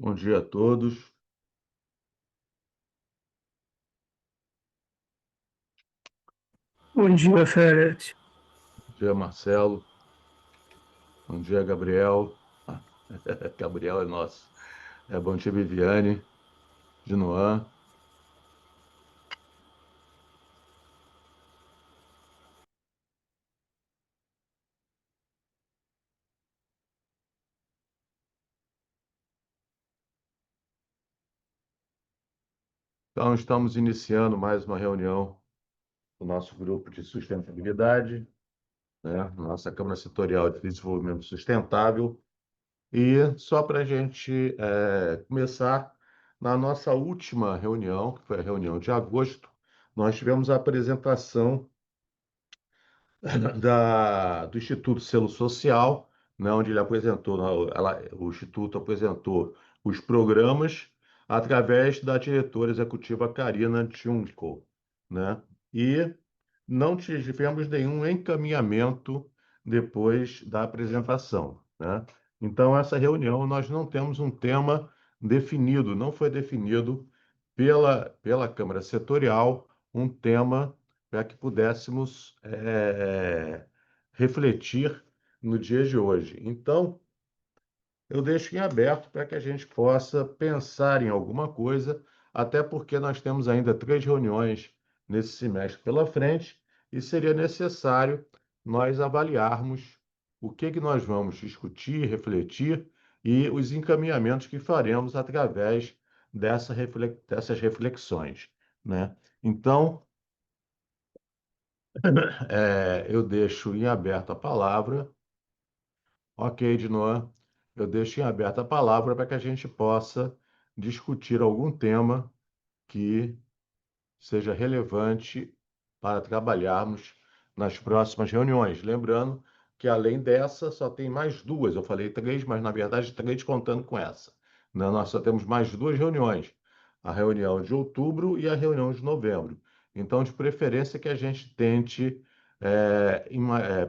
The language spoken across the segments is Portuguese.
Bom dia a todos. Bom dia, Félix. Bom dia, Marcelo. Bom dia, Gabriel. Ah, Gabriel é nosso. Bom dia, Viviane, de Noan. Então, estamos iniciando mais uma reunião do nosso grupo de sustentabilidade, né? Nossa Câmara Setorial de Desenvolvimento Sustentável. E só para a gente começar, na nossa última reunião, que foi a reunião de agosto, nós tivemos a apresentação do Instituto Selo Social, né, onde ele apresentou, o Instituto apresentou os programas através da diretora executiva Karina Tchunko, né? E não tivemos nenhum encaminhamento depois da apresentação, né? Então, essa reunião nós não temos um tema definido, não foi definido pela Câmara Setorial um tema para que pudéssemos refletir no dia de hoje. Então, eu deixo em aberto para que a gente possa pensar em alguma coisa, até porque nós temos ainda 3 reuniões nesse semestre pela frente e seria necessário nós avaliarmos o que nós vamos discutir, refletir e os encaminhamentos que faremos através dessas reflexões, né? Então, eu deixo em aberto a palavra. Ok, Dinoan, eu deixo em aberto a palavra para que a gente possa discutir algum tema que seja relevante para trabalharmos nas próximas reuniões. Lembrando que, além dessa, só tem mais duas. Eu falei 3, mas na verdade 3 contando com essa. Né? Nós só temos mais 2 reuniões: a reunião de outubro e a reunião de novembro. Então, de preferência, que a gente tente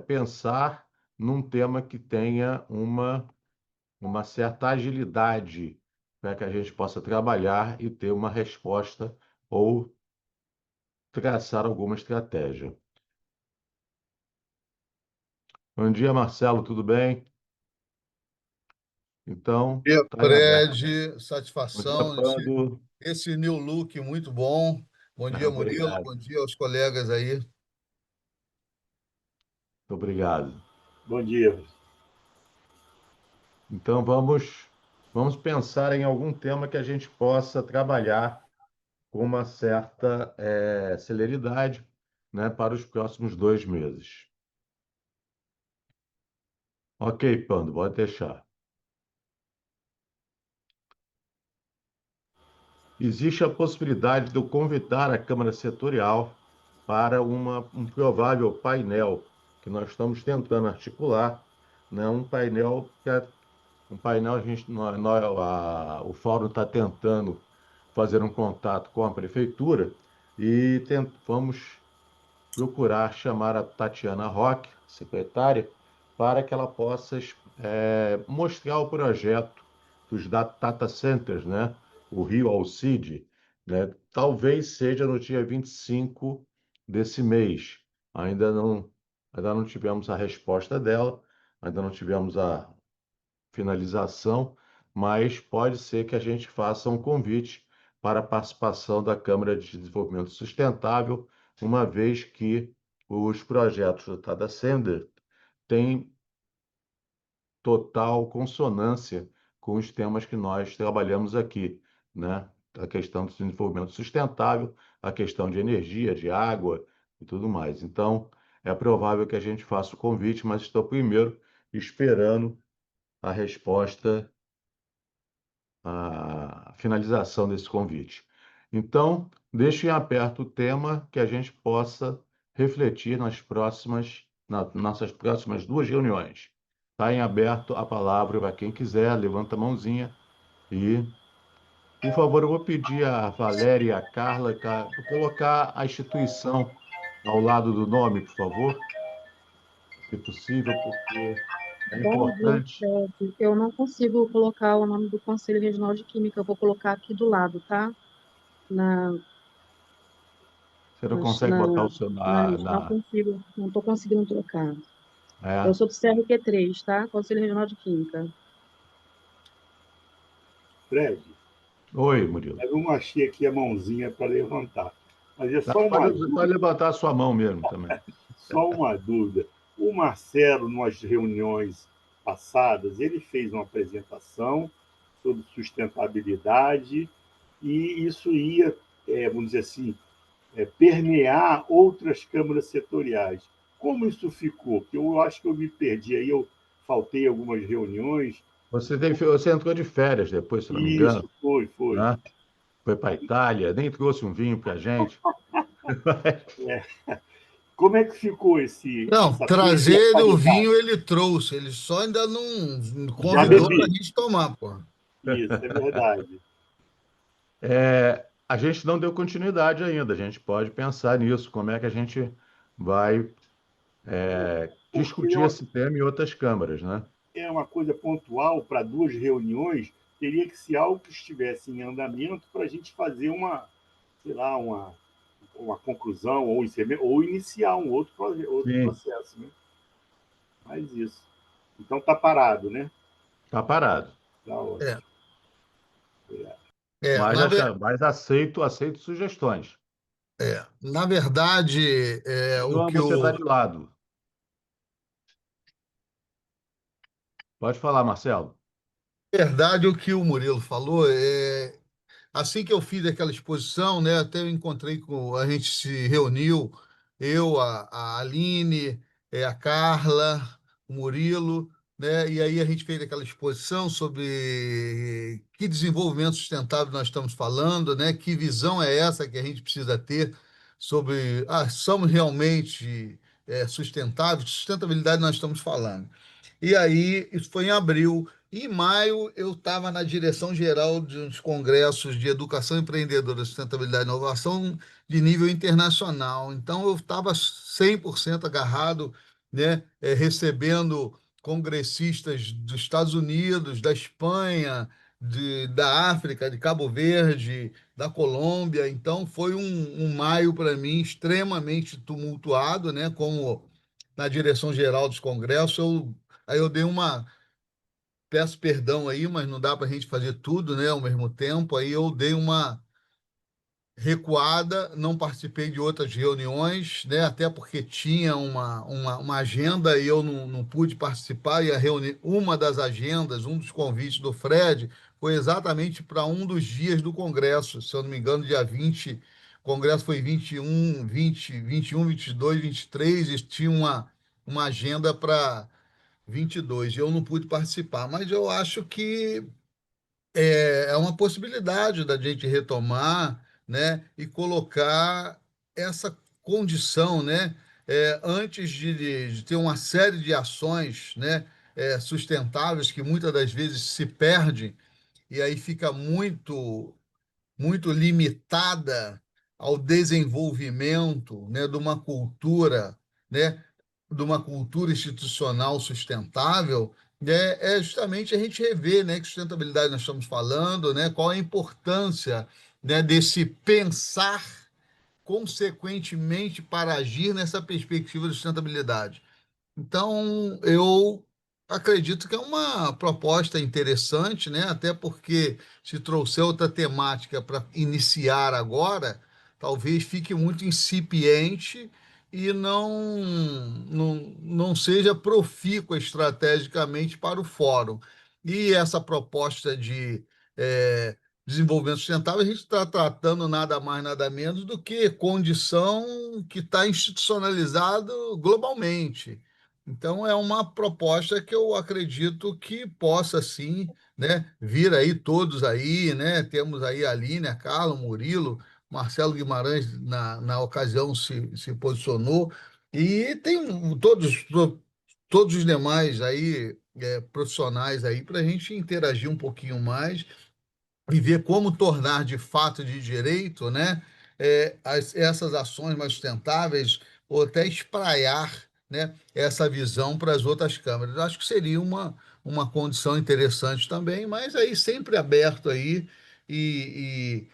pensar num tema que tenha uma certa agilidade para que a gente possa trabalhar e ter uma resposta ou traçar alguma estratégia. Bom dia, Marcelo, tudo bem? Então, Dia, está em aberto. Fred, Bom dia, satisfação. Pando. Esse new look muito bom. Bom dia, Murilo. Obrigado. Bom dia aos colegas aí. Muito obrigado. Bom dia. Então, vamos pensar em algum tema que a gente possa trabalhar com uma certa celeridade, né, para os próximos 2 meses. Ok, Pando, pode deixar. Existe a possibilidade de eu convidar a Câmara Setorial para um provável painel que nós estamos tentando articular, né? Um painel a gente, o Fórum está tentando fazer um contato com a prefeitura e vamos procurar chamar a Tatiana Roque, secretária, para que ela possa mostrar o projeto dos data centers, né? O Rio Alcide, né? Talvez seja no dia 25 desse mês. Ainda não tivemos a resposta dela, ainda não tivemos a finalização, mas pode ser que a gente faça um convite para a participação da Câmara de Desenvolvimento Sustentável, uma vez que os projetos do Tada Sender têm total consonância com os temas que nós trabalhamos aqui, né? A questão do desenvolvimento sustentável, a questão de energia, de água e tudo mais. Então, é provável que a gente faça o convite, mas estou primeiro esperando a resposta, a finalização desse convite. Então, deixo em aberto o tema que a gente possa refletir nas nossas próximas 2 reuniões. Está em aberto a palavra para quem quiser, levanta a mãozinha e, por favor, eu vou pedir a Valéria e a Carla para colocar a instituição ao lado do nome, por favor, se possível, porque É Bom dia, importante. Fred. Eu não consigo colocar o nome do Conselho Regional de Química. Eu vou colocar aqui do lado, tá? Na, Você não nas- consegue botar na, o seu não consigo, não estou conseguindo trocar. Eu É. sou do CRQ3, tá? Conselho Regional de Química. Fred, Oi, Murilo. eu não achei aqui a mãozinha para levantar, mas é Tá, só uma pode dúvida, levantar a sua mão mesmo também. só uma dúvida. O Marcelo, nas reuniões passadas, ele fez uma apresentação sobre sustentabilidade e isso ia, vamos dizer assim, permear outras câmaras setoriais. Como isso ficou? Porque eu acho que eu me perdi aí, eu faltei algumas reuniões. Você entrou de férias depois, se não me engano, Isso, foi. né? Foi para a Itália, nem trouxe um vinho para a gente. Como é que ficou Não, essa trazer o permeabilidade? vinho ele trouxe, ele só ainda não Já convidou para a bebi. gente tomar, pô. Isso, é verdade. A gente não deu continuidade ainda. A gente pode pensar nisso, como é que a gente vai Porque discutir esse tema em outras câmaras, né? é uma coisa pontual para duas reuniões, teria que ser algo que estivesse em andamento para a gente fazer uma, sei lá, uma conclusão ou iniciar um outro Sim, processo, né? Mais isso. Então tá parado, né? está parado. Tá É, ótimo. É. é, Mas, na, ver- mas aceito sugestões. na verdade, o João, que você está o de lado. Pode falar, Marcelo. verdade o que o Murilo falou é assim que eu fiz aquela exposição, né, até eu encontrei com, a gente se reuniu, eu, a Aline, a Carla, o Murilo, né, e aí a gente fez aquela exposição sobre que desenvolvimento sustentável nós estamos falando, né, que visão é essa que a gente precisa ter sobre, somos realmente sustentáveis, que sustentabilidade nós estamos falando. E aí, isso foi em abril. Em maio, eu estava na direção geral de uns congressos de educação empreendedora, sustentabilidade e inovação de nível internacional. Então, eu estava 100% agarrado, né, recebendo congressistas dos Estados Unidos, da Espanha, da África, de Cabo Verde, da Colômbia. Então, foi um maio para mim extremamente tumultuado, né, como na direção geral dos congressos. Aí eu dei uma. Peço perdão aí, mas não dá para a gente fazer tudo, né, ao mesmo tempo. Aí eu dei uma recuada, não participei de outras reuniões, né, até porque tinha uma agenda e eu não pude participar. E uma das agendas, um dos convites do Fred, foi exatamente para um dos dias do Congresso, se eu não me engano, dia 20. O Congresso foi 21, 20, 21, 22, 23, e tinha uma agenda para 22. Eu não pude participar, mas eu acho que é uma possibilidade da gente retomar, né, e colocar essa condição, né, antes de ter uma série de ações, né, sustentáveis que muitas das vezes se perdem e aí fica muito limitada ao desenvolvimento, né, né, de uma cultura institucional sustentável, né, é justamente a gente rever, né, que sustentabilidade nós estamos falando, né, qual a importância, né, desse pensar consequentemente para agir nessa perspectiva de sustentabilidade. Então, eu acredito que é uma proposta interessante, né? Até porque se trouxer outra temática para iniciar agora, talvez fique muito incipiente e não seja profícua estrategicamente para o fórum. E essa proposta de desenvolvimento sustentável, a gente está tratando nada mais, nada menos do que condição que está institucionalizado globalmente. Então, é uma proposta que eu acredito que possa, sim, né, vir aí todos aí, né? Temos aí a Aline, a Carla, o Murilo, Marcelo Guimarães, na ocasião, se posicionou, e tem todos os demais aí, profissionais aí, para a gente interagir um pouquinho mais e ver como tornar de fato de direito, né, essas ações mais sustentáveis, ou até espraiar, né, essa visão para as outras câmaras. Acho que seria uma condição interessante também, mas aí sempre aberto aí e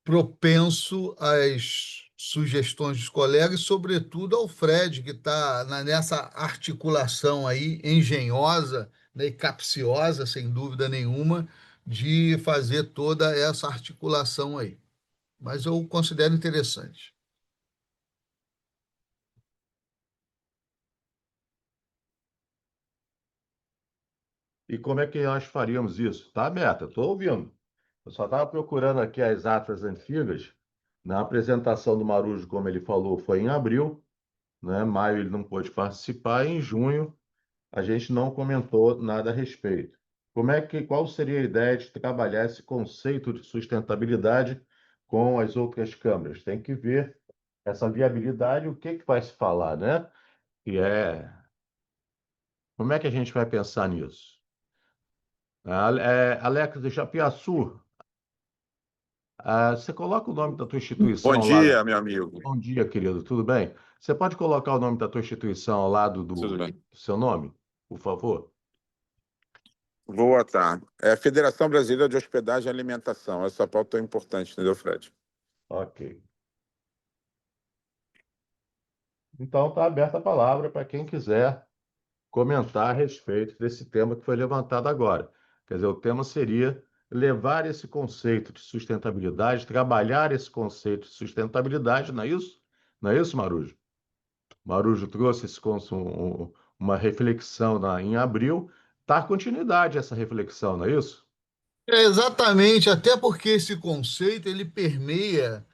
propenso às sugestões dos colegas, e sobretudo ao Fred, que está nessa articulação aí engenhosa, né, e capciosa, sem dúvida nenhuma, de fazer toda essa articulação aí. Mas eu considero interessante. E como é que nós faríamos isso? Tá, Meta? Estou ouvindo. Eu só estava procurando aqui as atas antigas. Na apresentação do Marujo, como ele falou, foi em abril, né? Maio ele não pôde participar, e em junho a gente não comentou nada a respeito. Qual seria a ideia de trabalhar esse conceito de sustentabilidade com as outras câmaras? Tem que ver essa viabilidade, o que que vai se falar, né? Que é, como é que a gente vai pensar nisso? Alex de Japiaçu, você coloca o nome da tua Bom instituição ao lado. dia, meu amigo. Bom dia, querido, tudo bem? Você pode colocar o nome da tua instituição ao lado Tudo do bem. seu nome, por favor? Boa tarde. É a Federação Brasileira de Hospedagem e Alimentação. Essa pauta é importante, entendeu, Fred? Ok. Então, está aberta a palavra para quem quiser comentar a respeito desse tema que foi levantado agora. Quer dizer, o tema seria levar esse conceito de sustentabilidade, trabalhar esse conceito de sustentabilidade, não é isso? Não é isso, Marujo? Marujo trouxe uma reflexão em abril. Está continuidade essa reflexão, não é isso? Exatamente, até porque esse conceito ele permeia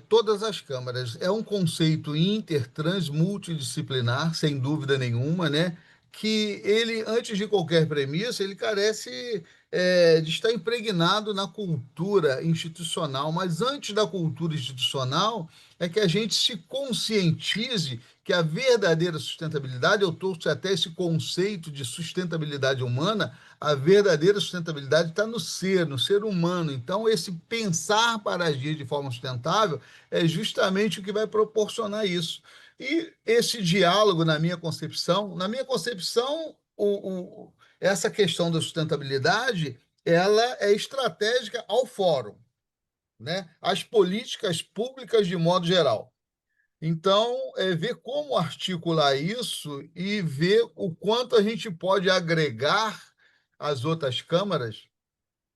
todas as câmaras. É um conceito intertrans multidisciplinar, sem dúvida nenhuma, né? Que ele, antes de qualquer premissa, ele carece de estar impregnado na cultura institucional. Mas antes da cultura institucional, é que a gente se conscientize que a verdadeira sustentabilidade, eu trouxe até esse conceito de sustentabilidade humana, a verdadeira sustentabilidade está no ser humano. Então, esse pensar para agir de forma sustentável é justamente o que vai proporcionar isso. E esse diálogo, na minha concepção, essa questão da sustentabilidade, ela é estratégica ao fórum, né? As políticas públicas de modo geral. Então, ver como articular isso e ver o quanto a gente pode agregar às outras câmaras,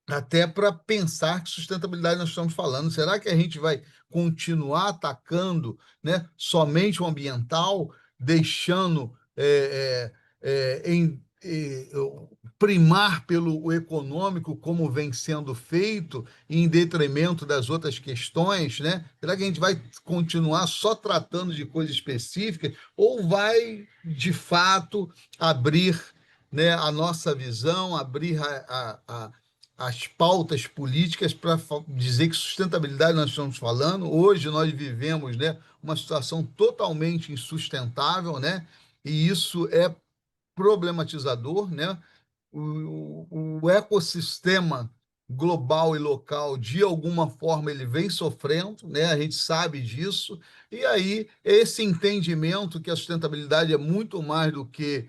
até para pensar que sustentabilidade nós estamos falando. Será que a gente vai continuar atacando, né, somente o ambiental, deixando primar pelo econômico, como vem sendo feito, em detrimento das outras questões, né? Será que a gente vai continuar só tratando de coisas específicas ou vai, de fato, abrir, né, a nossa visão, abrir as pautas políticas para dizer que sustentabilidade nós estamos falando? Hoje nós vivemos, né, uma situação totalmente insustentável, né? E isso é problematizador, né? O ecossistema global e local, de alguma forma, ele vem sofrendo, né? A gente sabe disso. E aí, esse entendimento que a sustentabilidade é muito mais do que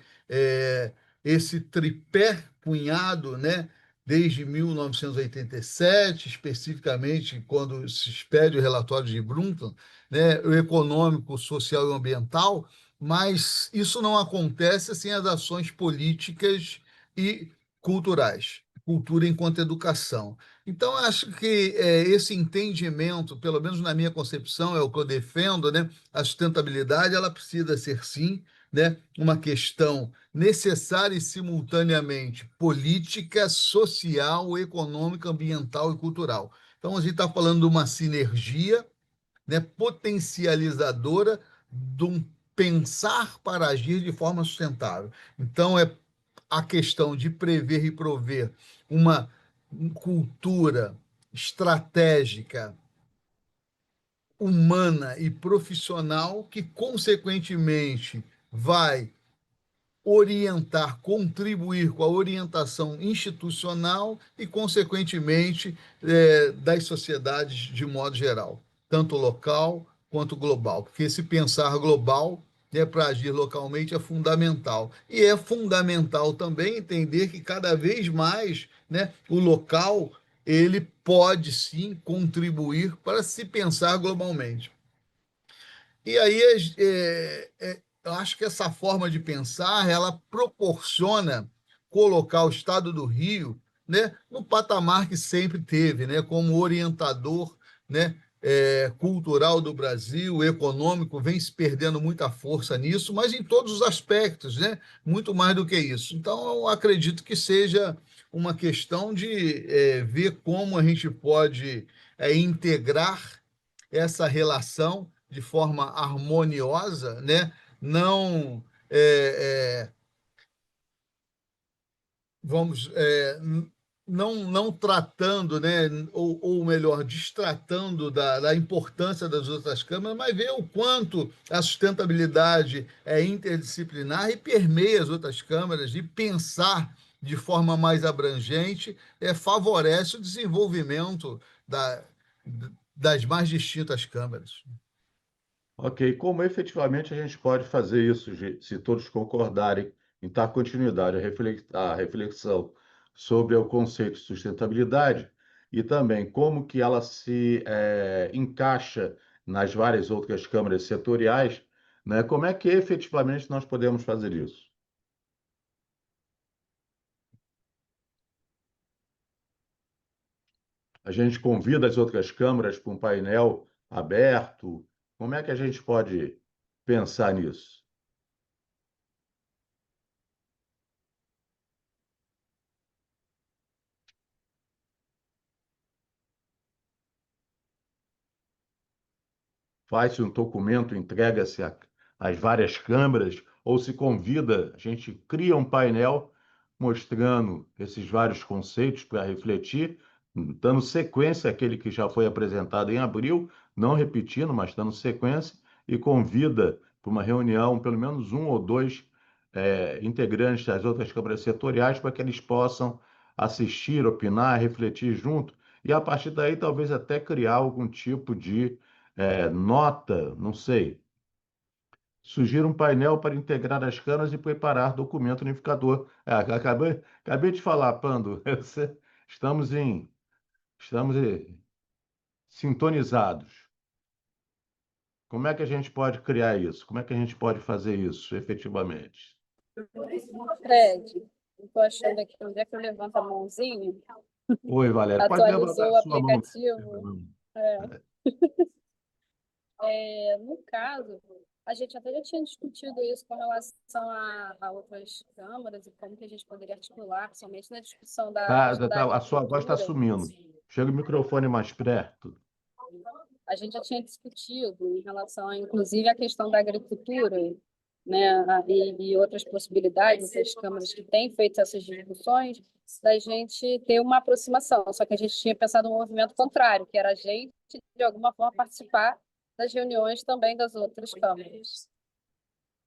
esse tripé cunhado, né? Desde 1987, especificamente, quando se expede o relatório de Brundtland, né? O econômico, social e ambiental, mas isso não acontece sem as ações políticas e culturais, cultura enquanto educação. Então, acho que esse entendimento, pelo menos na minha concepção, é o que eu defendo, né? A sustentabilidade, ela precisa ser, sim, né, uma questão necessária e simultaneamente política, social, econômica, ambiental e cultural. Então, a gente está falando de uma sinergia, né, potencializadora de um pensar para agir de forma sustentável. Então, é a questão de prever e prover uma cultura estratégica, humana e profissional que, consequentemente, vai orientar, contribuir com a orientação institucional e, consequentemente, das sociedades de modo geral, tanto local quanto global, porque esse pensar global né, para agir localmente é fundamental. E é fundamental também entender que cada vez mais, né, o local ele pode sim contribuir para se pensar globalmente. E aí eu acho que essa forma de pensar ela proporciona colocar o Estado do Rio, né, no patamar que sempre teve, né, como orientador, né, cultural do Brasil, econômico, vem se perdendo muita força nisso, mas em todos os aspectos, né, muito mais do que isso. Então, eu acredito que seja uma questão de ver como a gente pode integrar essa relação de forma harmoniosa, né? Não vamos não tratando, né? Ou melhor, destratando da importância das outras câmaras, mas ver o quanto a sustentabilidade é interdisciplinar e permeia as outras câmaras e pensar de forma mais abrangente favorece o desenvolvimento das mais distintas câmaras. Ok, como efetivamente a gente pode fazer isso, se todos concordarem em dar continuidade à reflexão sobre o conceito de sustentabilidade e também como que ela se encaixa nas várias outras câmaras setoriais, né? Como é que efetivamente nós podemos fazer isso? A gente convida as outras câmaras para um painel aberto. Como é que a gente pode pensar nisso? Faz-se um documento, entrega-se às várias câmaras, ou se convida, a gente cria um painel mostrando esses vários conceitos para refletir, dando sequência àquele que já foi apresentado em abril, não repetindo, mas dando sequência, e convida para uma reunião pelo menos um ou dois integrantes das outras câmaras setoriais para que eles possam assistir, opinar, refletir junto, e a partir daí talvez até criar algum tipo de nota, não sei. Sugira um painel para integrar as câmaras e preparar documento unificador. Acabei de falar, Pando. Estamos estamos sintonizados. Como é que a gente pode criar isso? Como é que a gente pode fazer isso efetivamente? Fred, eu tô achando aqui onde é que eu levanto a mãozinha. Oi, Valéria. Pode levantar Atualizou a o sua mão. aplicativo. No caso, a gente até já tinha discutido isso com relação a outras câmaras e como que a gente poderia articular, somente na discussão da questão da A sua voz está agricultura. sumindo. Chega o microfone mais perto. A gente já tinha discutido em relação, inclusive, à questão da agricultura, né, e outras possibilidades, outras câmaras que têm feito essas discussões, da gente ter uma aproximação. Só que a gente tinha pensado um movimento contrário, que era a gente, de alguma forma, participar das reuniões também das outras câmaras.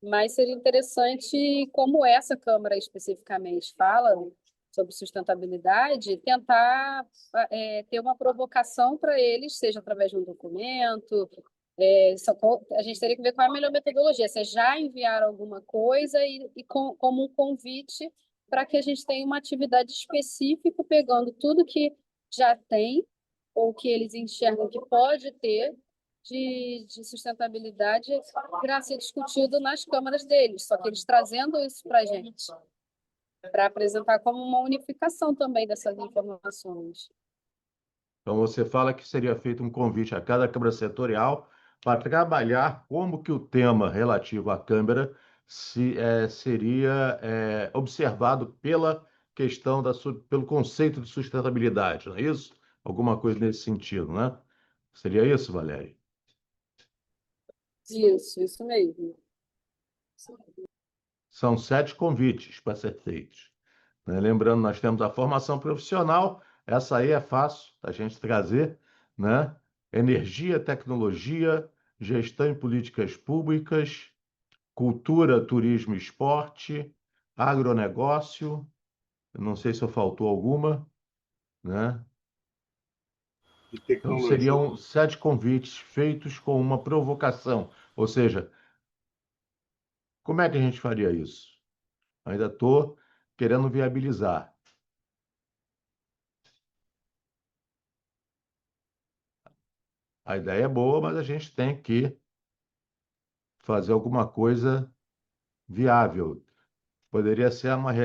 Mas seria interessante, como essa Câmara especificamente fala sobre sustentabilidade, tentar ter uma provocação para eles, seja através de um documento. A gente teria que ver qual é a melhor metodologia, se é já enviar alguma coisa como um convite para que a gente tenha uma atividade específica, pegando tudo que já tem, ou que eles enxergam que pode ter, de sustentabilidade irá ser discutido nas câmaras deles, só que eles trazendo isso para a gente, para apresentar como uma unificação também dessas informações. Então, você fala que seria feito um convite a cada Câmara Setorial para trabalhar como que o tema relativo à Câmara seria observado pela questão pelo conceito de sustentabilidade, não é isso? Alguma coisa nesse sentido, né? Seria isso, Valéria? Isso mesmo. São 7 convites para ser feitos, né? Lembrando, nós temos a formação profissional, essa aí é fácil da gente trazer, né? Energia, tecnologia, gestão e políticas públicas, cultura, turismo e esporte, agronegócio, eu não sei se faltou alguma, né? de Então, tecnologia. seriam 7 convites feitos com uma provocação, ou seja, Como é que a gente faria isso? Ainda estou querendo viabilizar. A ideia é boa, mas a gente tem que fazer alguma coisa viável.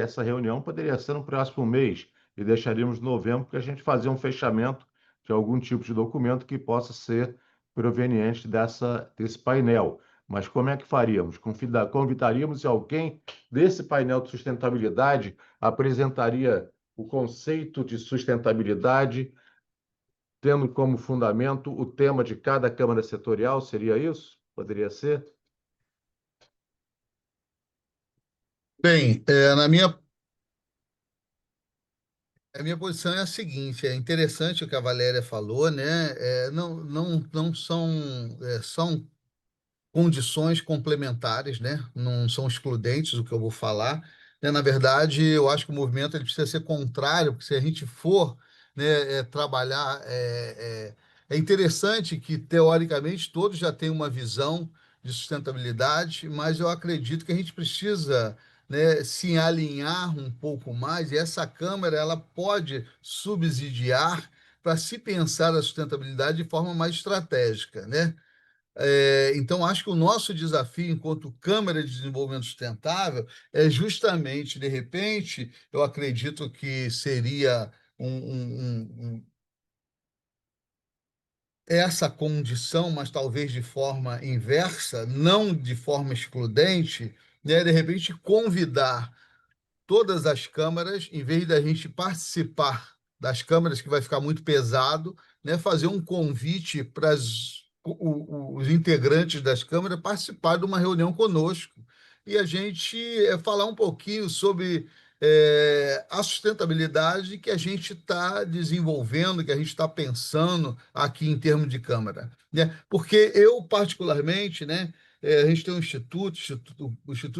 Essa reunião poderia ser no próximo mês e deixaríamos novembro para a gente fazer um fechamento de algum tipo de documento que possa ser proveniente desse painel. Mas como é que faríamos? Convidaríamos alguém desse painel de sustentabilidade, apresentaria o conceito de sustentabilidade, tendo como fundamento o tema de cada Câmara Setorial, seria isso? Poderia ser? Bem, a minha posição é a seguinte: é interessante o que a Valéria falou, né? Não são, são condições complementares, né? Não são excludentes o que eu vou falar, né? Na verdade, eu acho que o movimento ele precisa ser contrário, porque se a gente for, né, trabalhar, é interessante que teoricamente todos já têm uma visão de sustentabilidade, mas eu acredito que a gente precisa, né, se alinhar um pouco mais, e essa Câmara ela pode subsidiar para se pensar a sustentabilidade de forma mais estratégica, né? Então, acho que o nosso desafio, enquanto Câmara de Desenvolvimento Sustentável, é justamente, de repente, eu acredito que seria essa condição, mas talvez de forma inversa, não de forma excludente, né, de repente convidar todas as câmaras, em vez da gente participar das câmaras, que vai ficar muito pesado, né, fazer um convite para os integrantes das câmaras participar de uma reunião conosco e a gente falar um pouquinho sobre a sustentabilidade que a gente está desenvolvendo, que a gente está pensando aqui em termos de Câmara. Né? Porque eu, particularmente, né, a gente tem um o Instituto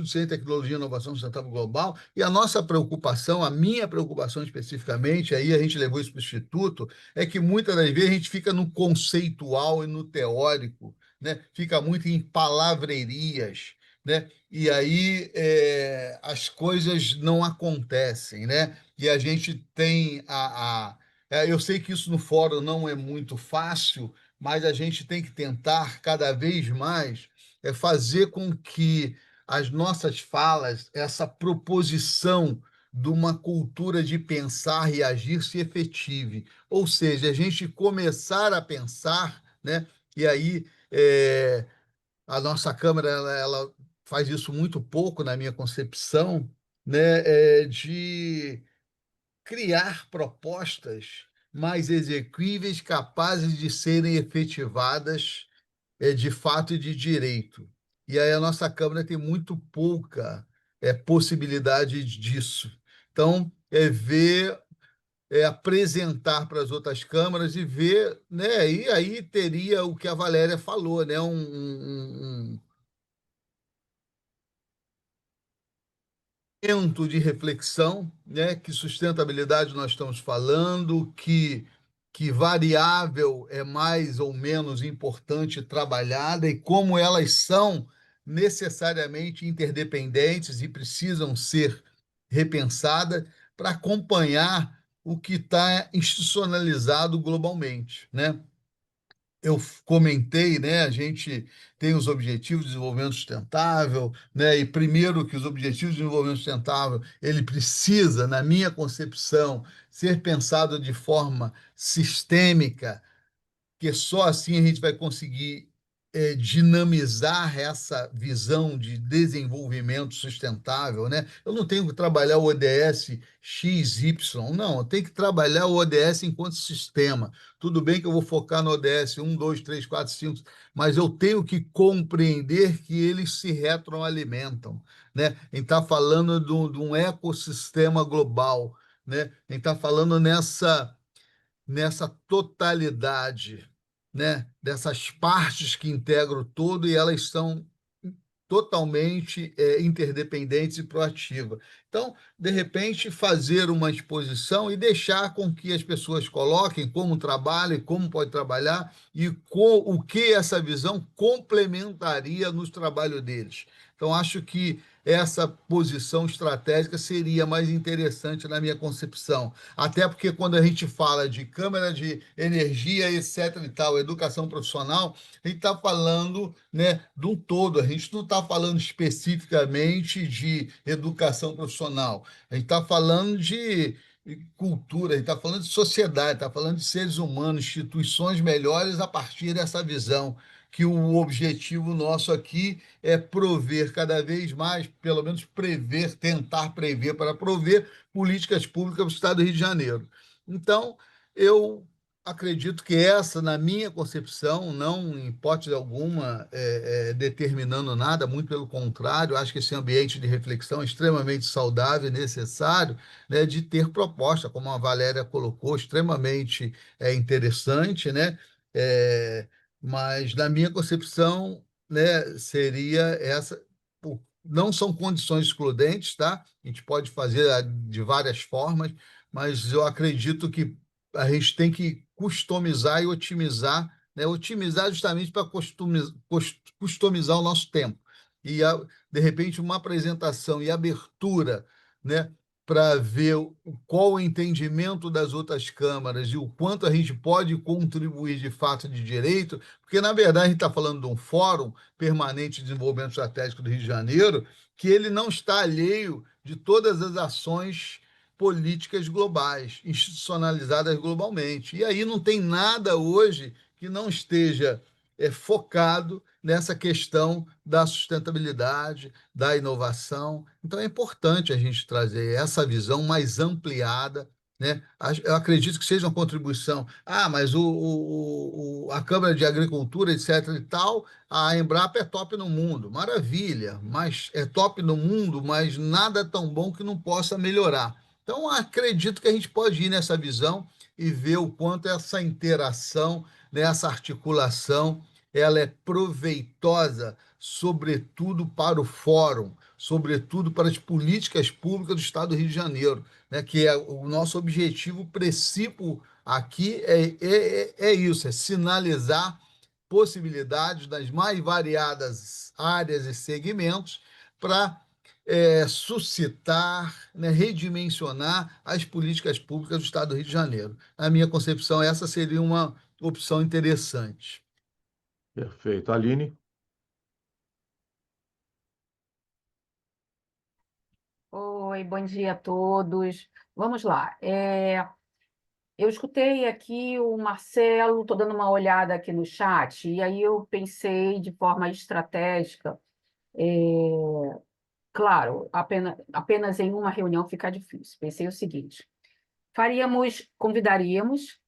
de Ciência, Tecnologia e Inovação Sustentável Global, e a nossa preocupação, a minha preocupação especificamente, aí a gente levou isso para o Instituto, é que muitas das vezes a gente fica no conceitual e no teórico, né? Fica muito em palavrerias, né? E aí as coisas não acontecem, né? E a gente tem eu sei que isso no fórum não é muito fácil, mas a gente tem que tentar cada vez mais fazer com que as nossas falas, essa proposição de uma cultura de pensar e agir se efetive. Ou seja, a gente começar a pensar, né? E aí a nossa Câmara ela faz isso muito pouco na minha concepção, né? De criar propostas mais exequíveis, capazes de serem efetivadas de fato e de direito. E aí a nossa Câmara tem muito pouca possibilidade disso. Então, apresentar para as outras câmaras e ver, né? E aí teria o que a Valéria falou, né? Momento de reflexão, né? Que sustentabilidade nós estamos falando, que variável é mais ou menos importante trabalhada e como elas são necessariamente interdependentes e precisam ser repensadas para acompanhar o que está institucionalizado globalmente, né? Eu comentei, né? A gente tem os Objetivos de Desenvolvimento Sustentável, né? E primeiro que os Objetivos de Desenvolvimento Sustentável, ele precisa, na minha concepção, ser pensado de forma sistêmica, porque só assim a gente vai conseguir dinamizar essa visão de desenvolvimento sustentável, né? Eu não tenho que trabalhar o ODS XY, não, eu tenho que trabalhar o ODS enquanto sistema. Tudo bem que eu vou focar no ODS 1, 2, 3, 4, 5, mas eu tenho que compreender que eles se retroalimentam, né? A gente está falando de um ecossistema global, né? A gente está falando nessa totalidade, né, dessas partes que integram o todo e elas são totalmente interdependentes e proativa. Então, de repente, fazer uma exposição e deixar com que as pessoas coloquem como trabalha e como pode trabalhar e o que essa visão complementaria nos trabalhos deles. Então, acho que essa posição estratégica seria mais interessante na minha concepção. Até porque quando a gente fala de Câmara de Energia, etc. e tal, educação profissional, a gente está falando, né, de um todo, a gente não está falando especificamente de educação profissional, a gente está falando de cultura, a gente está falando de sociedade, está falando de seres humanos, instituições melhores a partir dessa visão, que o objetivo nosso aqui é prover cada vez mais, pelo menos prever, tentar prever para prover políticas públicas para o Estado do Rio de Janeiro. Então, eu acredito que essa, na minha concepção, não em hipótese alguma determinando nada, muito pelo contrário, acho que esse ambiente de reflexão é extremamente saudável e necessário, né, de ter proposta, como a Valéria colocou, extremamente interessante, né? É, mas, na minha concepção, né, seria essa. Não são condições excludentes, tá? A gente pode fazer de várias formas, mas eu acredito que a gente tem que customizar e otimizar, né? Otimizar justamente para customizar o nosso tempo. E, de repente, uma apresentação e abertura, né, para ver qual o entendimento das outras câmaras e o quanto a gente pode contribuir de fato de direito, porque, na verdade, a gente está falando de um Fórum Permanente de Desenvolvimento Estratégico do Rio de Janeiro, que ele não está alheio de todas as ações políticas globais, institucionalizadas globalmente. E aí não tem nada hoje que não esteja focado nessa questão da sustentabilidade, da inovação. Então é importante a gente trazer essa visão mais ampliada, né? Eu acredito que seja uma contribuição. Mas a Câmara de Agricultura, etc. e tal, a Embrapa é top no mundo. Maravilha, mas é top no mundo, mas nada tão bom que não possa melhorar. Então, acredito que a gente pode ir nessa visão e ver o quanto essa interação, né, essa articulação, ela é proveitosa, sobretudo para o Fórum, sobretudo para as políticas públicas do Estado do Rio de Janeiro, né, que é o nosso objetivo principal aqui é isso, é sinalizar possibilidades das mais variadas áreas e segmentos para suscitar, né, redimensionar as políticas públicas do Estado do Rio de Janeiro. Na minha concepção, essa seria uma opção interessante. Perfeito. Aline? Oi, bom dia a todos. Vamos lá. Eu escutei aqui o Marcelo, estou dando uma olhada aqui no chat, e aí eu pensei de forma estratégica. Claro, apenas em uma reunião fica difícil. Pensei o seguinte: convidaríamos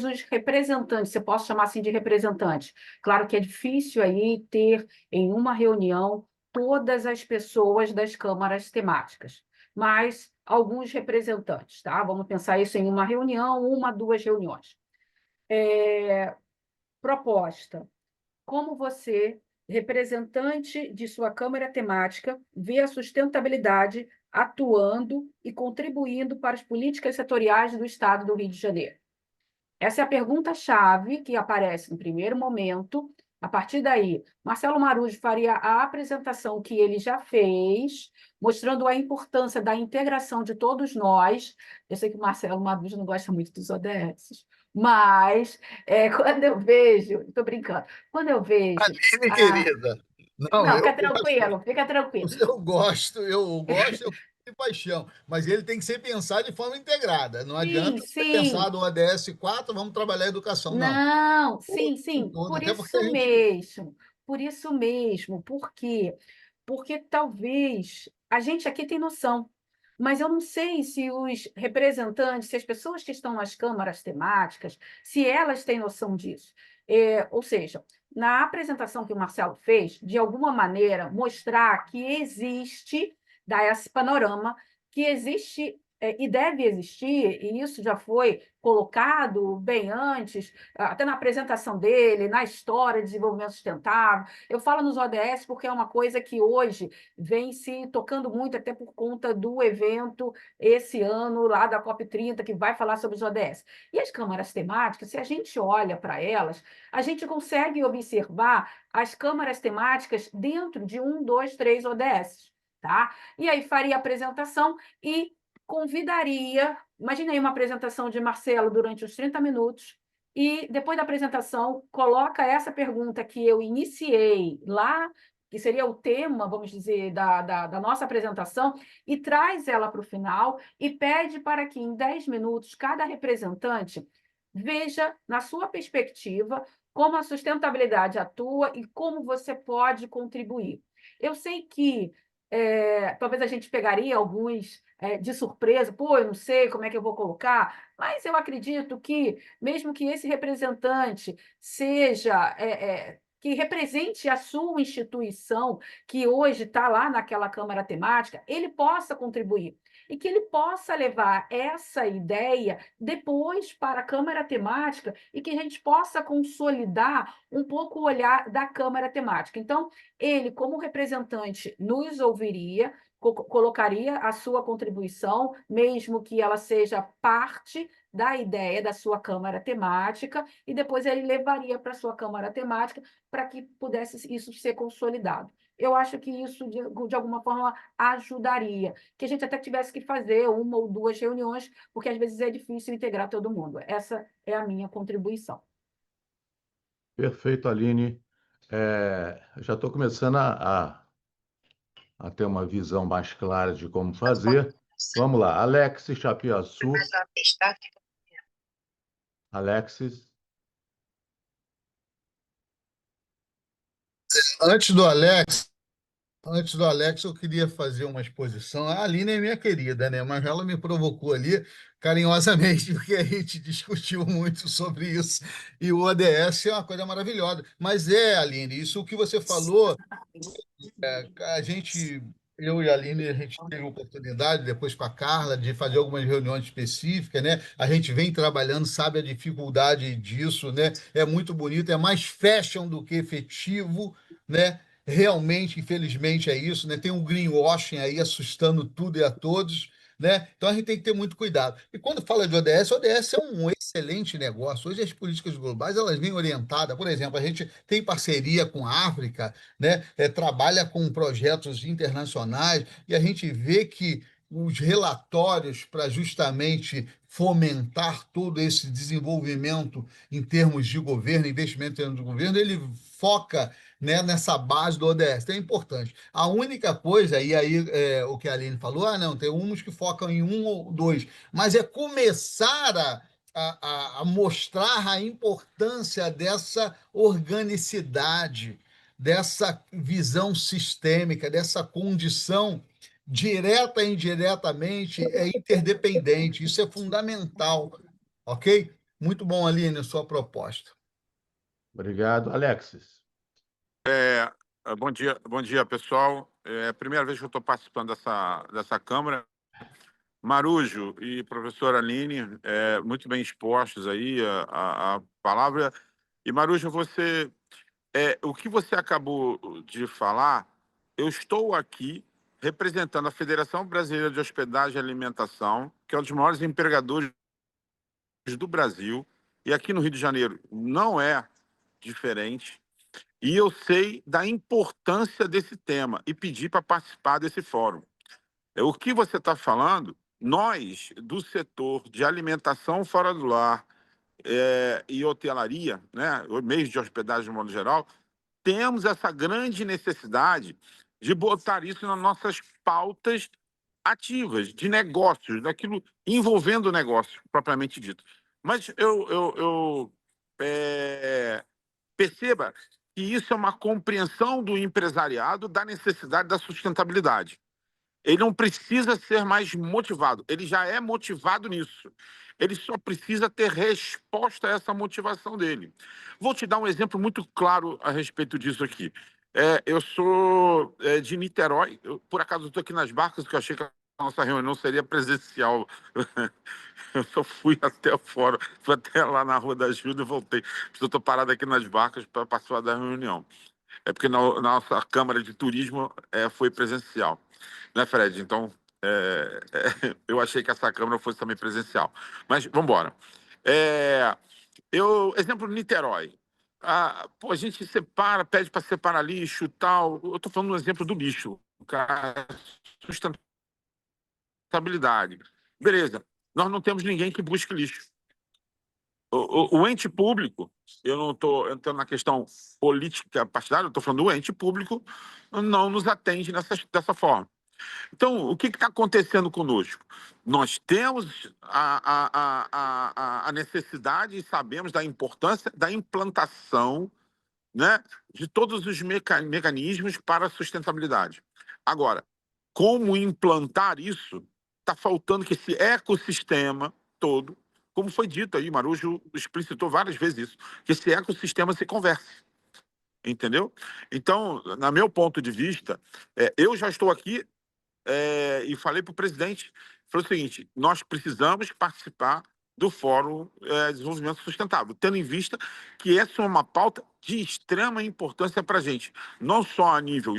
os representantes, se eu posso chamar assim de representantes. Claro que é difícil aí ter em uma reunião todas as pessoas das câmaras temáticas, mas alguns representantes, tá? Vamos pensar isso em uma reunião, duas reuniões. Proposta: como você, representante de sua câmara temática, vê a sustentabilidade atuando e contribuindo para as políticas setoriais do Estado do Rio de Janeiro? Essa é a pergunta-chave que aparece no primeiro momento. A partir daí, Marcelo Marujo faria a apresentação que ele já fez, mostrando a importância da integração de todos nós. Eu sei que o Marcelo Marujo não gosta muito dos ODS, mas quando eu vejo... Estou brincando. Quando eu vejo... Aline, querida. Não, fica tranquilo, fica tranquilo. Eu gosto de paixão, mas ele tem que ser pensado de forma integrada. Não Sim, adianta ser sim. pensado o ODS 4, vamos trabalhar a educação. Não. Não, sim, Todo, por até porque a isso gente. mesmo, por quê? Porque talvez a gente aqui tem noção, mas eu não sei se os representantes, se as pessoas que estão nas câmaras temáticas, se elas têm noção disso. Ou seja, na apresentação que o Marcelo fez, de alguma maneira, mostrar que existe, dar esse panorama, que existe e deve existir, e isso já foi colocado bem antes, até na apresentação dele, na história de desenvolvimento sustentável. Eu falo nos ODS porque é uma coisa que hoje vem se tocando muito, até por conta do evento esse ano lá da COP30, que vai falar sobre os ODS. E as câmaras temáticas, se a gente olha para elas, a gente consegue observar as câmaras temáticas dentro de 1, 2, 3 ODS. Tá? E aí faria a apresentação e convidaria, imagine aí uma apresentação de Marcelo durante os 30 minutos, e depois da apresentação, coloca essa pergunta que eu iniciei lá, que seria o tema, vamos dizer, da nossa apresentação, e traz ela para o final e pede para que, em 10 minutos, cada representante veja, na sua perspectiva, como a sustentabilidade atua e como você pode contribuir. Eu sei que talvez a gente pegaria alguns de surpresa, pô, eu não sei como é que eu vou colocar, mas eu acredito que, mesmo que esse representante seja, que represente a sua instituição, que hoje está lá naquela Câmara temática, ele possa contribuir. E que ele possa levar essa ideia depois para a Câmara temática e que a gente possa consolidar um pouco o olhar da Câmara temática. Então, ele, como representante, nos ouviria, colocaria a sua contribuição, mesmo que ela seja parte da ideia da sua Câmara temática, e depois ele levaria para a sua Câmara temática para que pudesse isso ser consolidado. Eu acho que isso, de alguma forma, ajudaria, que a gente até tivesse que fazer 1 ou 2 reuniões, porque às vezes é difícil integrar todo mundo. Essa é a minha contribuição. Perfeito, Aline. Já estou começando a ter uma visão mais clara de como fazer. Vamos lá, Alexis Chapiaçu. Alexis. Antes do Alex, eu queria fazer uma exposição. A Aline é minha querida, né? Mas ela me provocou ali carinhosamente, porque a gente discutiu muito sobre isso. E o ODS é uma coisa maravilhosa. Mas Aline, isso que você falou, a gente, eu e a Aline, a gente teve a oportunidade, depois com a Carla, de fazer algumas reuniões específicas, né? A gente vem trabalhando, sabe a dificuldade disso, né? É muito bonito, é mais fashion do que efetivo, né? Realmente, infelizmente, é isso, né? Tem um greenwashing aí assustando tudo e a todos, né? Então a gente tem que ter muito cuidado. E quando fala de ODS, ODS é um excelente negócio. Hoje as políticas globais elas vêm orientadas, por exemplo, a gente tem parceria com a África, né? Trabalha com projetos internacionais e a gente vê que os relatórios para justamente fomentar todo esse desenvolvimento em termos de governo, investimento em termos de governo, ele foca, né, nessa base do ODS. Então é importante. A única coisa, e aí o que a Aline falou, não, tem uns que focam em 1 ou 2, mas é começar a mostrar a importância dessa organicidade, dessa visão sistêmica, dessa condição direta e indiretamente interdependente. Isso é fundamental, ok? Muito bom, Aline, a sua proposta. Obrigado. Alexis. Bom dia, pessoal. É a primeira vez que eu estou participando dessa Câmara. Marujo e professora Aline, muito bem expostos aí a palavra. E, Marujo, o que você acabou de falar, eu estou aqui representando a Federação Brasileira de Hospedagem e Alimentação, que é um dos maiores empregadores do Brasil, e aqui no Rio de Janeiro não é diferente. E eu sei da importância desse tema e pedi para participar desse fórum. O que você está falando, nós, do setor de alimentação fora do lar e hotelaria, né, meios de hospedagem de modo geral, temos essa grande necessidade de botar isso nas nossas pautas ativas, de negócios, daquilo envolvendo o negócio, propriamente dito. Mas perceba que isso é uma compreensão do empresariado da necessidade da sustentabilidade. Ele não precisa ser mais motivado, ele já é motivado nisso. Ele só precisa ter resposta a essa motivação dele. Vou te dar um exemplo muito claro a respeito disso aqui. Eu sou de Niterói, por acaso estou aqui nas Barcas, que eu achei que nossa reunião seria presencial. Eu só fui até fora, fui até lá na Rua da Ajuda e voltei. Eu estou parado aqui nas barcas para participar da reunião. É porque na nossa Câmara de Turismo foi presencial, né, Fred? Então, eu achei que essa Câmara fosse também presencial. Mas, vamos embora. Exemplo, Niterói. Pô, a gente separa, pede para separar lixo e tal. Eu estou falando um exemplo do lixo. Cara, sustentabilidade. Beleza. Nós não temos ninguém que busque lixo. O ente público, eu não estou entrando na questão política partidária, eu estou falando do ente público, não nos atende dessa forma. Então, o que está acontecendo conosco? Nós temos a necessidade e sabemos da importância da implantação, né, de todos os mecanismos para a sustentabilidade. Agora, como implantar isso? Está faltando que esse ecossistema todo, como foi dito aí, Marujo explicitou várias vezes isso, que esse ecossistema se converse. Entendeu? Então, no meu ponto de vista, eu já estou aqui e falei para o presidente, falei o seguinte, nós precisamos participar do Fórum de Desenvolvimento Sustentável, tendo em vista que essa é uma pauta de extrema importância para a gente, não só a nível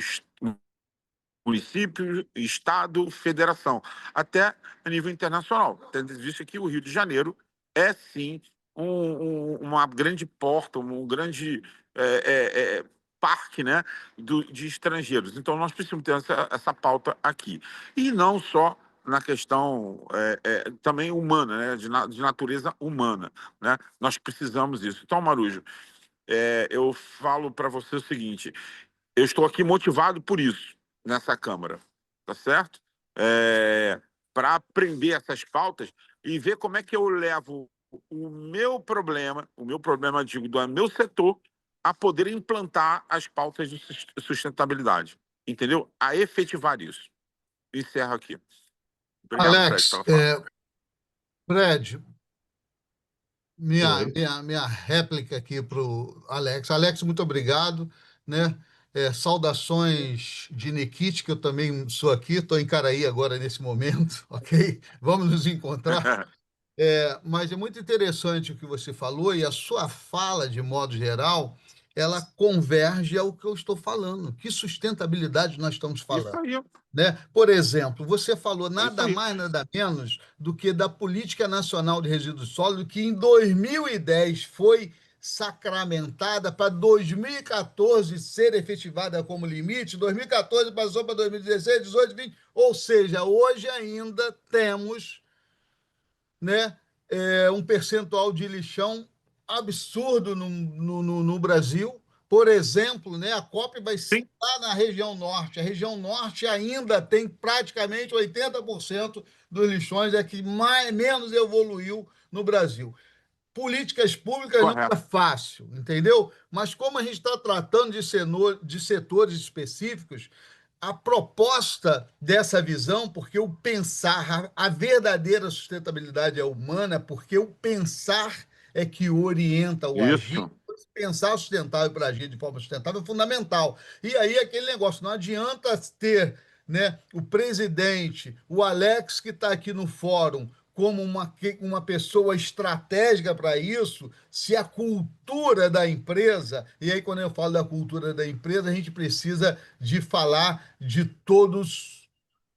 município, estado, federação, até a nível internacional, tendo visto que o Rio de Janeiro é, sim, uma grande porta, um grande parque, né, de estrangeiros. Então, nós precisamos ter essa pauta aqui. E não só na questão também humana, né, de natureza humana. Né? Nós precisamos disso. Então, Marujo, eu falo para você o seguinte, eu estou aqui motivado por isso, nessa Câmara, tá certo? Para aprender essas pautas e ver como é que eu levo o meu problema, digo, do meu setor, a poder implantar as pautas de sustentabilidade, entendeu? A efetivar isso. Encerro aqui. Obrigado, Alex, Fred, pela fala. Fred, Oi. minha réplica aqui para o Alex. Alex, muito obrigado, né? Saudações de Nikit, que eu também sou aqui, estou em Caraí agora nesse momento, ok? Vamos nos encontrar. Mas é muito interessante o que você falou e a sua fala, de modo geral, ela converge ao que eu estou falando. Que sustentabilidade nós estamos Isso falando? aí. Né? Por exemplo, você falou Isso nada aí. mais, nada menos do que da Política Nacional de Resíduos Sólidos, que em 2010 foi sacramentada para 2014 ser efetivada como limite, 2014 passou para 2016, 18, 20, ou seja, hoje ainda temos, né, um percentual de lixão absurdo no Brasil. Por exemplo, né, a COP vai Sim. estar na região norte. A região norte ainda tem praticamente 80% dos lixões, é que menos evoluiu no Brasil. Políticas públicas não é Correto. fácil, entendeu? Mas como a gente está tratando de setores específicos, a proposta dessa visão, porque o pensar, a verdadeira sustentabilidade é humana, porque o pensar é que orienta o agir. Isso. Pensar sustentável para agir de forma sustentável é fundamental. E aí aquele negócio, não adianta ter, né, o presidente, o Alex, que está aqui no fórum, como uma pessoa estratégica para isso, se a cultura da empresa, e aí quando eu falo da cultura da empresa, a gente precisa de falar de todos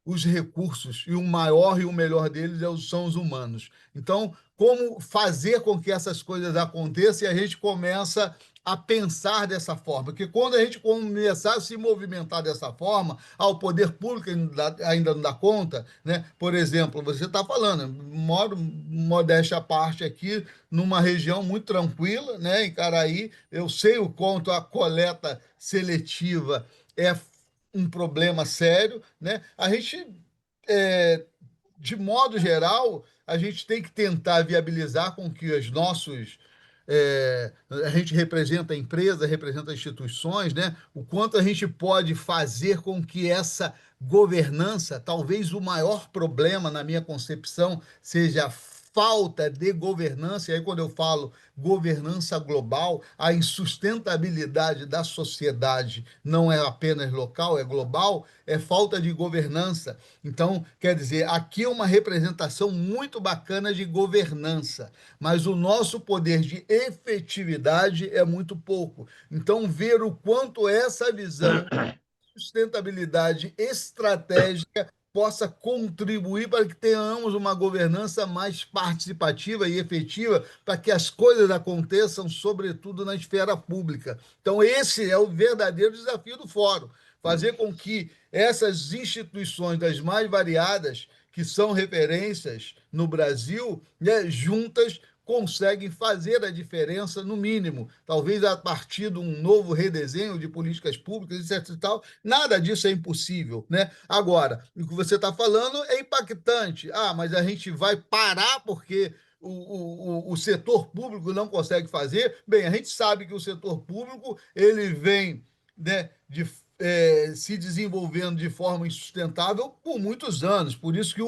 os recursos, e o maior e o melhor deles são os humanos. Então, como fazer com que essas coisas aconteçam e a gente começa a pensar dessa forma? Porque quando a gente começar a se movimentar dessa forma, o poder público ainda não dá conta, né? Por exemplo, você está falando, moro, modéstia à parte aqui, numa região muito tranquila, né? Em Caraí, eu sei o quanto a coleta seletiva é um problema sério, né? A gente, de modo geral, a gente tem que tentar viabilizar com que os nossos a gente representa a empresa, representa instituições, né? O quanto a gente pode fazer com que essa governança, talvez o maior problema na minha concepção seja a falta de governança, e aí quando eu falo governança global, a insustentabilidade da sociedade não é apenas local, é global, é falta de governança. Então, quer dizer, aqui é uma representação muito bacana de governança, mas o nosso poder de efetividade é muito pouco. Então, ver o quanto essa visão sustentabilidade estratégica possa contribuir para que tenhamos uma governança mais participativa e efetiva para que as coisas aconteçam, sobretudo na esfera pública. Então, esse é o verdadeiro desafio do Fórum, fazer com que essas instituições das mais variadas, que são referências no Brasil, né, juntas conseguem fazer a diferença, no mínimo, talvez a partir de um novo redesenho de políticas públicas, etc. e tal. Nada disso é impossível, né? Agora, o que você está falando é impactante. Ah, mas a gente vai parar porque o setor público não consegue fazer. Bem, a gente sabe que o setor público ele vem, né, se desenvolvendo de forma insustentável por muitos anos. Por isso que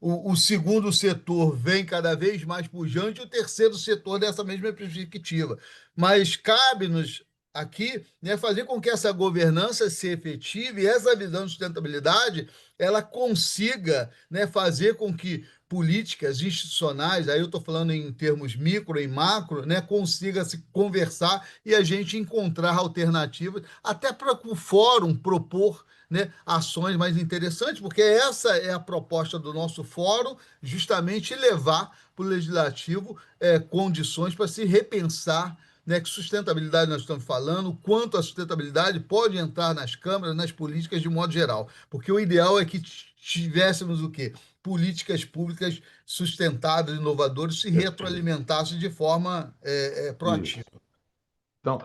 o segundo setor vem cada vez mais pujante, e o terceiro setor dessa mesma perspectiva. Mas cabe-nos aqui, né, fazer com que essa governança se efetive e essa visão de sustentabilidade ela consiga, né, fazer com que políticas institucionais, aí eu estou falando em termos micro e macro, né, consiga se conversar e a gente encontrar alternativas, até para o fórum propor, né, ações mais interessantes, porque essa é a proposta do nosso fórum, justamente levar para o legislativo condições para se repensar, né, que sustentabilidade nós estamos falando, quanto a sustentabilidade pode entrar nas câmaras, nas políticas de modo geral, porque o ideal é que tivéssemos o quê? Políticas públicas sustentáveis, inovadoras, se retroalimentassem de forma proativa. Isso. Então,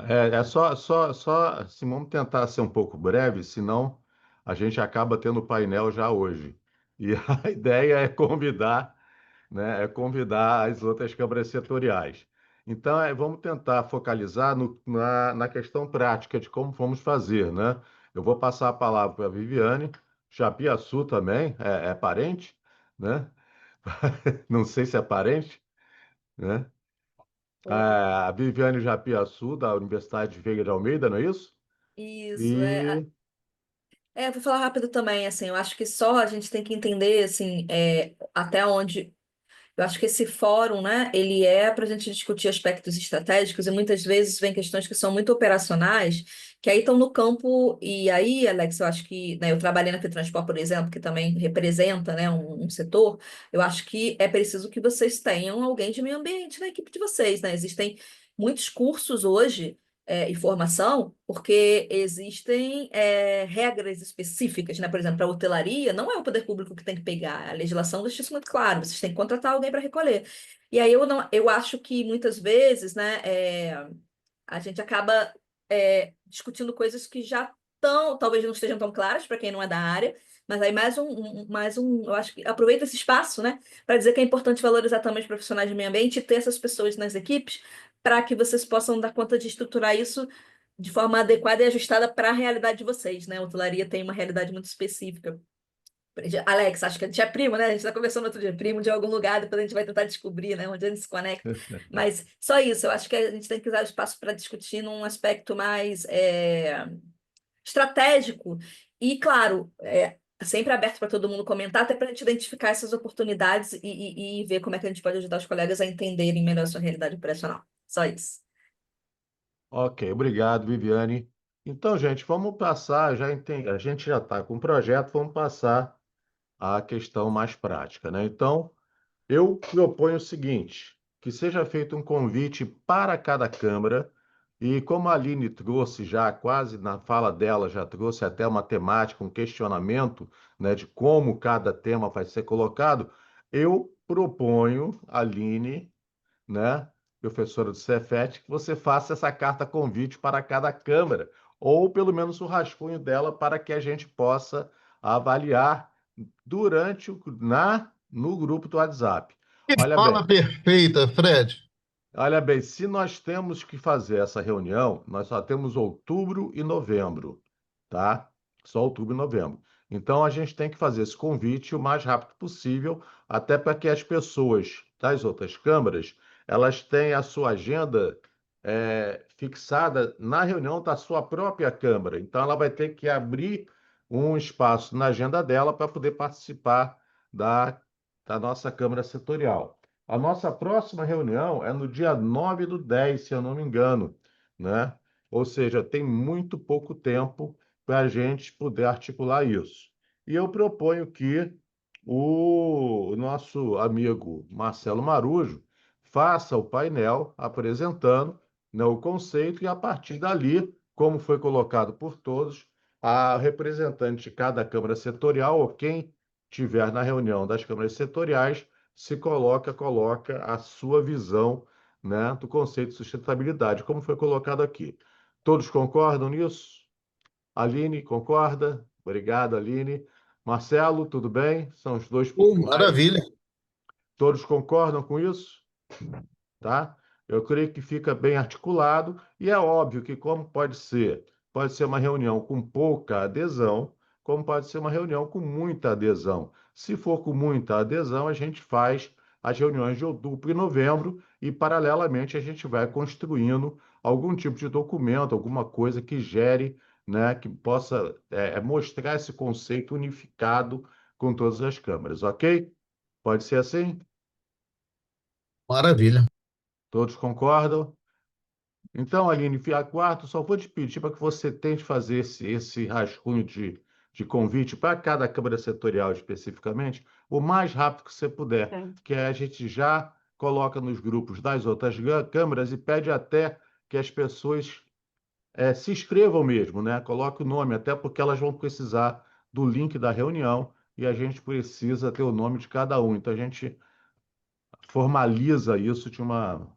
assim, vamos tentar ser um pouco breve, senão a gente acaba tendo painel já hoje. E a ideia é convidar, né, as outras câmaras setoriais. Então, vamos tentar focalizar na questão prática de como vamos fazer, né? Eu vou passar a palavra para a Viviane, Japiaçu também, é parente, né? Não sei se é parente, né? A Viviane Japiaçu, da Universidade Veiga de Almeida, não é isso? Isso, E vou falar rápido também, assim, eu acho que só a gente tem que entender, assim, até onde. Eu acho que esse fórum, né, ele é para a gente discutir aspectos estratégicos e muitas vezes vem questões que são muito operacionais, que aí estão no campo, e aí, Alex, eu acho que, né, eu trabalhei na Fetransport, por exemplo, que também representa, né, um setor, eu acho que é preciso que vocês tenham alguém de meio ambiente na equipe de vocês, né? Existem muitos cursos hoje e formação, porque existem regras específicas, né? Por exemplo, para a hotelaria, não é o poder público que tem que pegar, a legislação deixa isso muito claro, vocês têm que contratar alguém para recolher. E aí eu acho que muitas vezes, né, a gente acaba discutindo coisas que já estão, talvez não estejam tão claras para quem não é da área, mas aí eu acho que aproveita esse espaço, né, para dizer que é importante valorizar também os profissionais de meio ambiente e ter essas pessoas nas equipes para que vocês possam dar conta de estruturar isso de forma adequada e ajustada para a realidade de vocês, né? A hotelaria tem uma realidade muito específica. Alex, acho que a gente é primo, né? A gente está conversando outro dia, primo de algum lugar, depois a gente vai tentar descobrir, né, onde a gente se conecta. Mas só isso, eu acho que a gente tem que usar o espaço para discutir num aspecto mais estratégico e, claro, sempre aberto para todo mundo comentar, até para a gente identificar essas oportunidades e ver como é que a gente pode ajudar os colegas a entenderem melhor a sua realidade operacional. Só isso. ok, obrigado, Viviane. Então, gente, vamos passar, a gente já está com o projeto, vamos passar à questão mais prática, né? Então, eu proponho o seguinte, que seja feito um convite para cada Câmara, e como a Aline trouxe já, quase na fala dela, já trouxe até uma temática, um questionamento, né, de como cada tema vai ser colocado, eu proponho, Aline, né, professora do Cefet, que você faça essa carta convite para cada Câmara, ou pelo menos o rascunho dela, para que a gente possa avaliar no grupo do WhatsApp. Que Olha fala bem, perfeita, Fred. se nós temos que fazer essa reunião, nós só temos outubro e novembro, tá? Só outubro e novembro. Então, a gente tem que fazer esse convite o mais rápido possível, até para que as pessoas das outras câmaras elas tenham a sua agenda fixada na reunião da sua própria câmara. Então, ela vai ter que abrir um espaço na agenda dela para poder participar da nossa Câmara Setorial. A nossa próxima reunião é no dia 9/10, se eu não me engano, né? Ou seja, tem muito pouco tempo para a gente poder articular isso. E eu proponho que o nosso amigo Marcelo Marujo faça o painel apresentando, né, o conceito e, a partir dali, como foi colocado por todos, a representante de cada Câmara Setorial ou quem tiver na reunião das câmaras setoriais coloca a sua visão, né, do conceito de sustentabilidade, como foi colocado aqui. Todos concordam nisso? Aline, concorda? Obrigado, Aline. Marcelo, tudo bem? São os dois. Maravilha. Todos concordam com isso? Tá? Eu creio que fica bem articulado e é óbvio que como pode ser uma reunião com pouca adesão, como pode ser uma reunião com muita adesão. Se for com muita adesão, a gente faz as reuniões de outubro e novembro e, paralelamente, a gente vai construindo algum tipo de documento, alguma coisa que gere, né, que possa mostrar esse conceito unificado com todas as câmaras, ok? Pode ser assim? Maravilha. Todos concordam? Então, Aline, quarto, só vou te pedir para que você tente fazer esse rascunho de convite para cada Câmara Setorial especificamente, o mais rápido que você puder, Sim. que a gente já coloca nos grupos das outras câmaras e pede até que as pessoas se inscrevam mesmo, né? Coloque o nome, até porque elas vão precisar do link da reunião e a gente precisa ter o nome de cada um. Então, a gente formaliza isso de uma,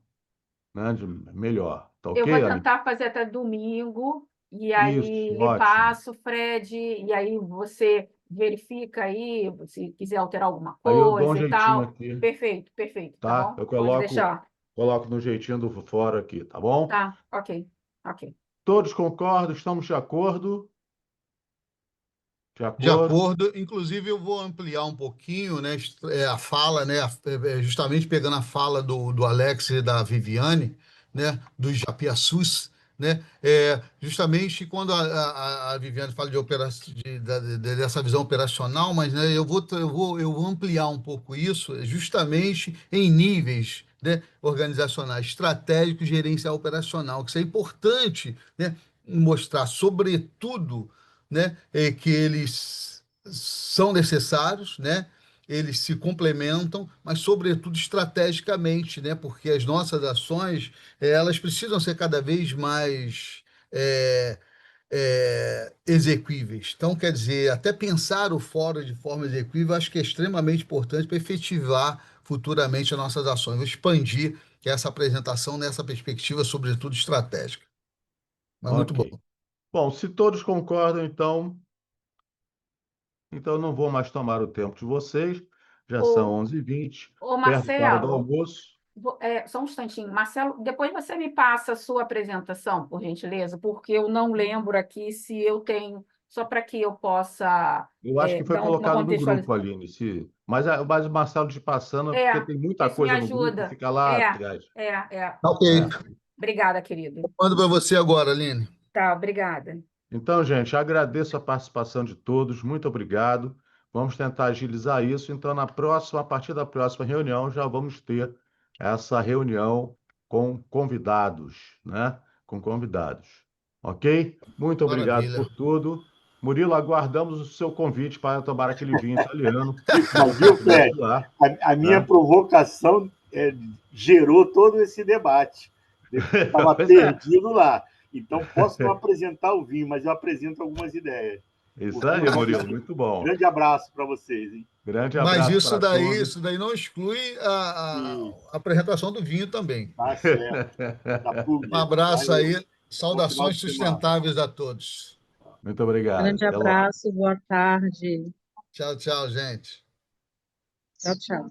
né, melhor. Tá Eu ok, vou Aline? tentar fazer até domingo, e Isso, aí lhe ótimo. passo, Fred, e aí você verifica aí, se quiser alterar alguma Aí eu dou um coisa e jeitinho tal. aqui, Perfeito, tá tá? bom? Eu Pode coloco, deixar. coloco no jeitinho do fora aqui, tá bom? Tá, ok. Todos concordam? Estamos de acordo? De De acordo? acordo, inclusive eu vou ampliar um pouquinho, né, a fala, né, justamente pegando a fala do Alex e da Viviane, né, dos Japiaçus, né, justamente quando a Viviane fala dessa visão operacional, mas, né, eu vou ampliar um pouco isso, justamente em níveis, né, organizacionais, estratégico, gerencial operacional, que isso é importante, né, mostrar, sobretudo, né, que eles são necessários, né? Eles se complementam, mas sobretudo estrategicamente, né? Porque as nossas ações elas precisam ser cada vez mais é, exequíveis. Então, quer dizer, até pensar o fórum de forma exequível, acho que é extremamente importante para efetivar futuramente as nossas ações. Vou expandir essa apresentação nessa perspectiva, sobretudo estratégica. Mas muito bom. Ok. Bom, se todos concordam, então eu não vou mais tomar o tempo de vocês. Já são Ô, 11h20, ô perto da hora do Marcelo, almoço. só um instantinho. Marcelo, depois você me passa a sua apresentação, por gentileza, porque eu não lembro aqui se eu tenho, só para que eu possa Eu acho que foi dar uma colocado no grupo, contextualização. Aline. Mas o Marcelo te passando é porque tem muita Isso me coisa no grupo, ajuda. fica lá É, atrás. Ok. É. Obrigada, querido. Mando para você agora, Aline. Tá, obrigada. Então, gente, agradeço a participação de todos, muito obrigado. Vamos tentar agilizar isso. Então, a partir da próxima reunião, já vamos ter essa reunião com convidados, né? Com convidados. Ok? Muito obrigado Maravilha. por tudo. Murilo, aguardamos o seu convite para tomar aquele vinho italiano. Mas viu, Fred, Lá, a minha né? provocação gerou todo esse debate. Estava Pois é, perdido lá. Então, posso não apresentar o vinho, mas eu apresento algumas ideias. O isso vinho aí, pode Murilo, ser. muito bom. Grande abraço para vocês, hein? Grande Mas abraço para todos. isso daí não exclui E a apresentação do vinho também. tá certo. Tá tudo Um bem. abraço Valeu. aí, Bom final saudações de semana. sustentáveis a todos. Muito obrigado. Grande Até logo. abraço, boa tarde. Tchau, tchau, gente. Tchau, tchau.